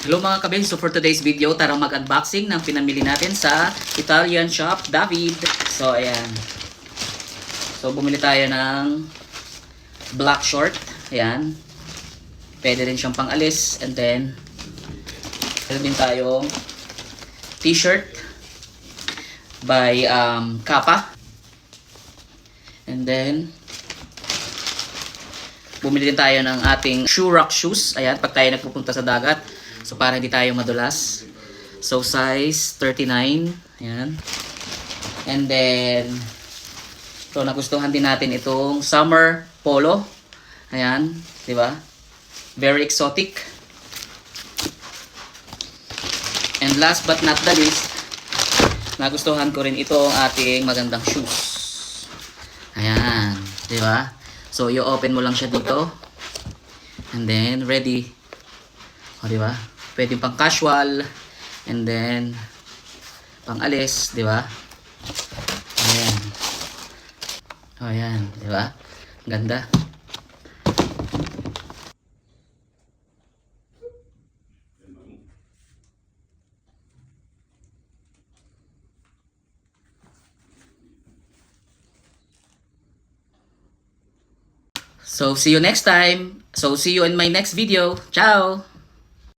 Hello mga kabeng, so for today's video, tara mag-unboxing ng pinamili natin sa Italian shop, David. So ayan. So bumili tayo ng black short. Ayan. Pwede rin siyang pang-alis. And then, meron din tayong t-shirt by Kappa. And then, bumili din tayo ng ating shoe rack shoes. Ayan, pag tayo nagpupunta sa dagat. So, para hindi tayo madulas. So, size 39. Ayan. And then, so, nagustuhan din natin itong summer polo. Ayan, di ba? Very exotic. And last but not the least, nagustuhan ko rin itong ating magandang shoes. Ayan, di ba? So, i-open mo lang siya dito. And then, ready. O, di ba? Pwede pang casual. And then, pang alis, di ba? Ayan. O, ayan, di ba? Ganda. So, see you next time. So, see you in my next video. Ciao!